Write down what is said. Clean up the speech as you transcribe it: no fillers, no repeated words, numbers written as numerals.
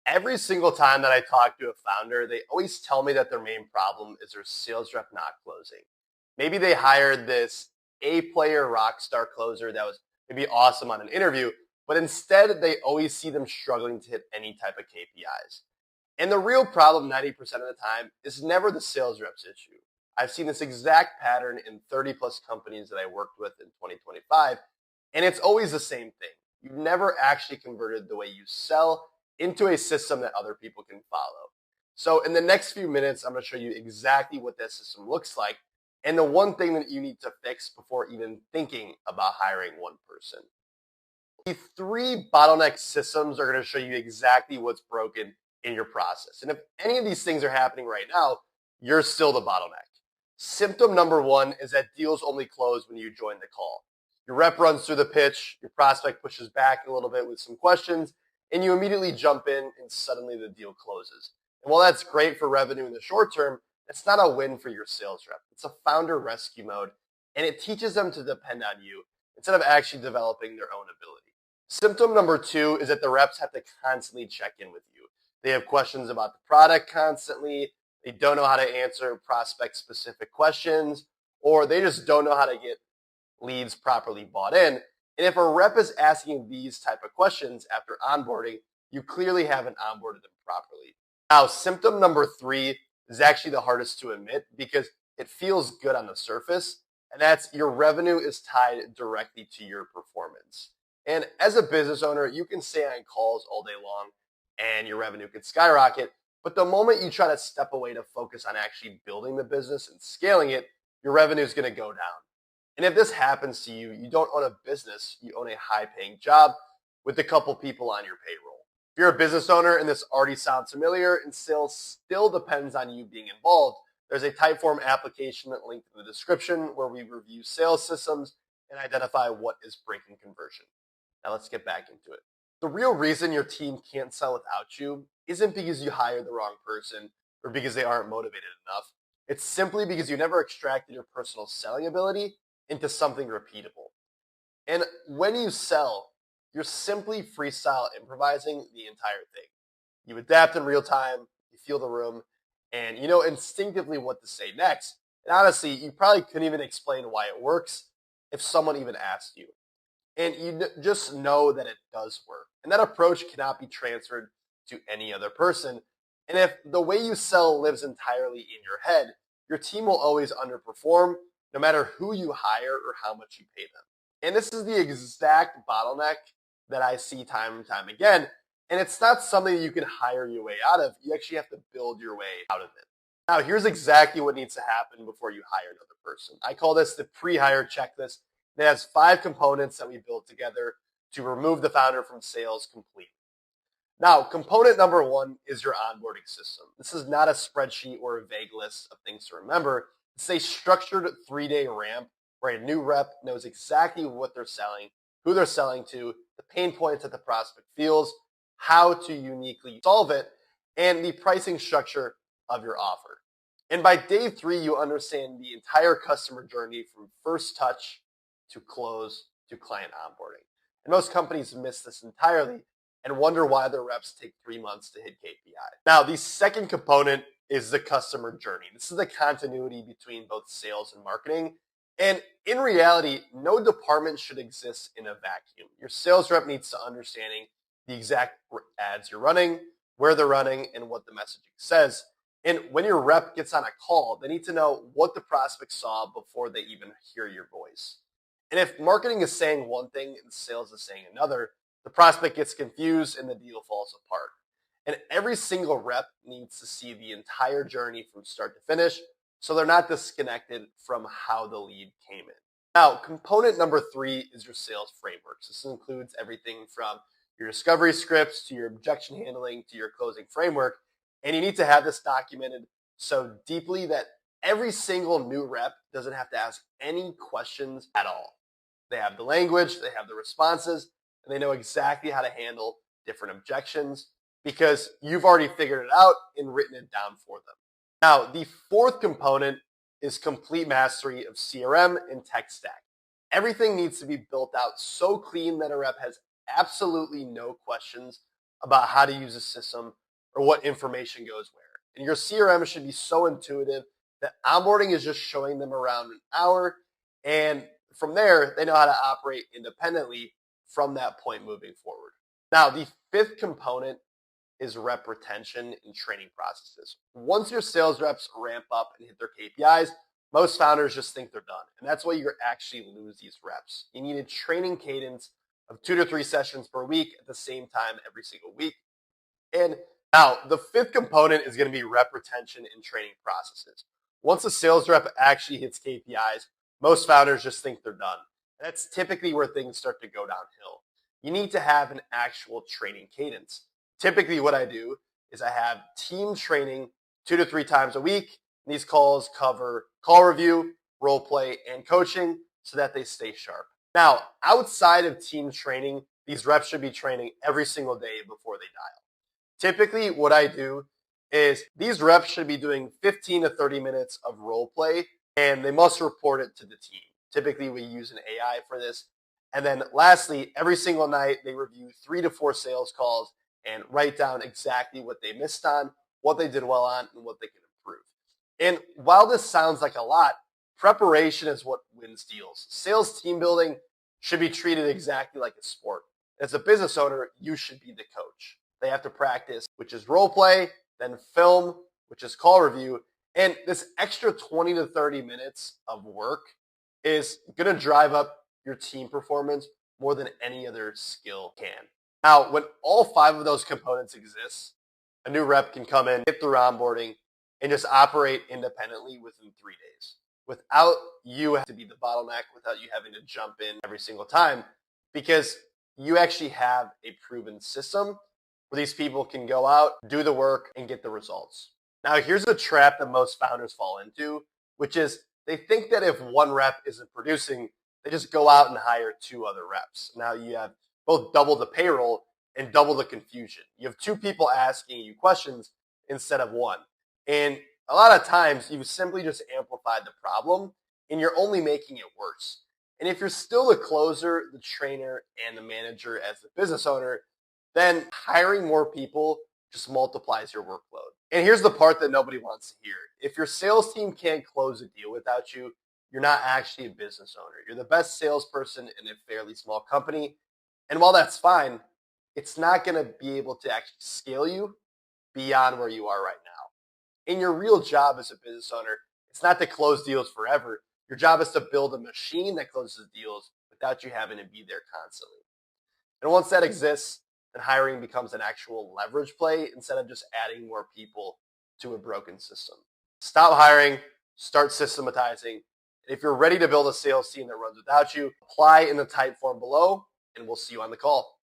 Every single time that I talk to a founder, they always tell me that their main problem is their sales rep not closing. Maybe they hired this A player rock star closer that was maybe awesome on an interview, but instead they always see them struggling to hit any type of KPIs. And the real problem 90% of the time is never the sales rep's issue. I've seen this exact pattern in 30 plus companies that I worked with in 2025, and it's always the same thing. You've never actually converted the way you sell into a system that other people can follow. So in the next few minutes, I'm going to show you exactly what that system looks like and the one thing that you need to fix before even thinking about hiring one person. The three bottleneck systems are going to show you exactly what's broken in your process. And if any of these things are happening right now, you're still the bottleneck. Symptom number one is that deals only close when you join the call. Your rep runs through the pitch, your prospect pushes back a little bit with some questions, and you immediately jump in and suddenly the deal closes. And while that's great for revenue in the short term, it's not a win for your sales rep. It's a founder rescue mode, and it teaches them to depend on you instead of actually developing their own ability. Symptom number two is that the reps have to constantly check in with you. They have questions about the product constantly. They don't know how to answer prospect specific questions, or they just don't know how to get leads properly bought in. And if a rep is asking these type of questions after onboarding, you clearly haven't onboarded them properly. Now, symptom number three is actually the hardest to admit because it feels good on the surface, and that's your revenue is tied directly to your performance. And as a business owner, you can stay on calls all day long and your revenue could skyrocket. But the moment you try to step away to focus on actually building the business and scaling it, your revenue is going to go down. And if this happens to you, you don't own a business, you own a high paying job with a couple people on your payroll. If you're a business owner and this already sounds familiar and still depends on you being involved, there's a Typeform application linked in the description where we review sales systems and identify what is breaking conversion. Now let's get back into it. The real reason your team can't sell without you isn't because you hired the wrong person or because they aren't motivated enough. It's simply because you never extracted your personal selling ability into something repeatable. And when you sell, you're simply freestyle improvising the entire thing. You adapt in real time, you feel the room, and you know instinctively what to say next. And honestly, you probably couldn't even explain why it works if someone even asked you. And you just know that it does work. And that approach cannot be transferred to any other person. And if the way you sell lives entirely in your head, your team will always underperform no matter who you hire or how much you pay them. And this is the exact bottleneck that I see time and time again. And it's not something you can hire your way out of. You actually have to build your way out of it. Now, here's exactly what needs to happen before you hire another person. I call this the pre-hire checklist. It has 5 components that we built together to remove the founder from sales completely. Now, component number 1 is your onboarding system. This is not a spreadsheet or a vague list of things to remember. It's a structured 3-day ramp where a new rep knows exactly what they're selling, who they're selling to, the pain points that the prospect feels, how to uniquely solve it, and the pricing structure of your offer. And by day 3, you understand the entire customer journey from first touch to close to client onboarding. And most companies miss this entirely and wonder why their reps take 3 months to hit KPI. Now, the second component is the customer journey. This is the continuity between both sales and marketing. And in reality, no department should exist in a vacuum. Your sales rep needs to understanding the exact ads you're running, where they're running, and what the messaging says. And when your rep gets on a call, they need to know what the prospect saw before they even hear your voice. And if marketing is saying one thing and sales is saying another, the prospect gets confused and the deal falls apart. And every single rep needs to see the entire journey from start to finish so they're not disconnected from how the lead came in. Now, component number 3 is your sales frameworks. This includes everything from your discovery scripts to your objection handling to your closing framework. And you need to have this documented so deeply that every single new rep doesn't have to ask any questions at all. They have the language, they have the responses, and they know exactly how to handle different objections because you've already figured it out and written it down for them. Now, the 4th component is complete mastery of CRM and tech stack. Everything needs to be built out so clean that a rep has absolutely no questions about how to use a system or what information goes where. And your CRM should be so intuitive that onboarding is just showing them around an hour. And from there, they know how to operate independently from that point moving forward. Now, the fifth component is rep retention and training processes. Once your sales reps ramp up and hit their KPIs, most founders just think they're done. And that's why you actually lose these reps. You need a training cadence of 2 to 3 sessions per week at the same time every single week. And now the fifth component is going to be rep retention and training processes. Once a sales rep actually hits KPIs, most founders just think they're done. That's typically where things start to go downhill. You need to have an actual training cadence. Typically what I do is I have team training 2 to 3 times a week. These calls cover call review, role play, and coaching so that they stay sharp. Now, outside of team training, these reps should be training every single day before they dial. Typically, what I do is these reps should be doing 15 to 30 minutes of role play, and they must report it to the team. Typically, we use an AI for this. And then lastly, every single night, they review 3 to 4 sales calls and write down exactly what they missed on, what they did well on, and what they can improve. And while this sounds like a lot, preparation is what wins deals. Sales team building should be treated exactly like a sport. As a business owner, you should be the coach. They have to practice, which is role play, then film, which is call review. And this extra 20 to 30 minutes of work is going to drive up your team performance more than any other skill can. Now, when all 5 of those components exist, a new rep can come in, get through onboarding, and just operate independently within 3 days without you having to be the bottleneck, without you having to jump in every single time, because you actually have a proven system where these people can go out, do the work, and get the results. Now, here's a trap that most founders fall into, which is they think that if one rep isn't producing, they just go out and hire 2 other reps. Now you have both double the payroll and double the confusion. You have 2 people asking you questions instead of 1. And a lot of times you simply just amplified the problem and you're only making it worse. And if you're still the closer, the trainer, and the manager as the business owner, then hiring more people just multiplies your workload. And here's the part that nobody wants to hear. If your sales team can't close a deal without you, you're not actually a business owner. You're the best salesperson in a fairly small company. And while that's fine, it's not going to be able to actually scale you beyond where you are right now. And your real job as a business owner, it's not to close deals forever. Your job is to build a machine that closes deals without you having to be there constantly. And once that exists, then hiring becomes an actual leverage play instead of just adding more people to a broken system. Stop hiring, start systematizing. And if you're ready to build a sales team that runs without you, apply in the type form below, and we'll see you on the call.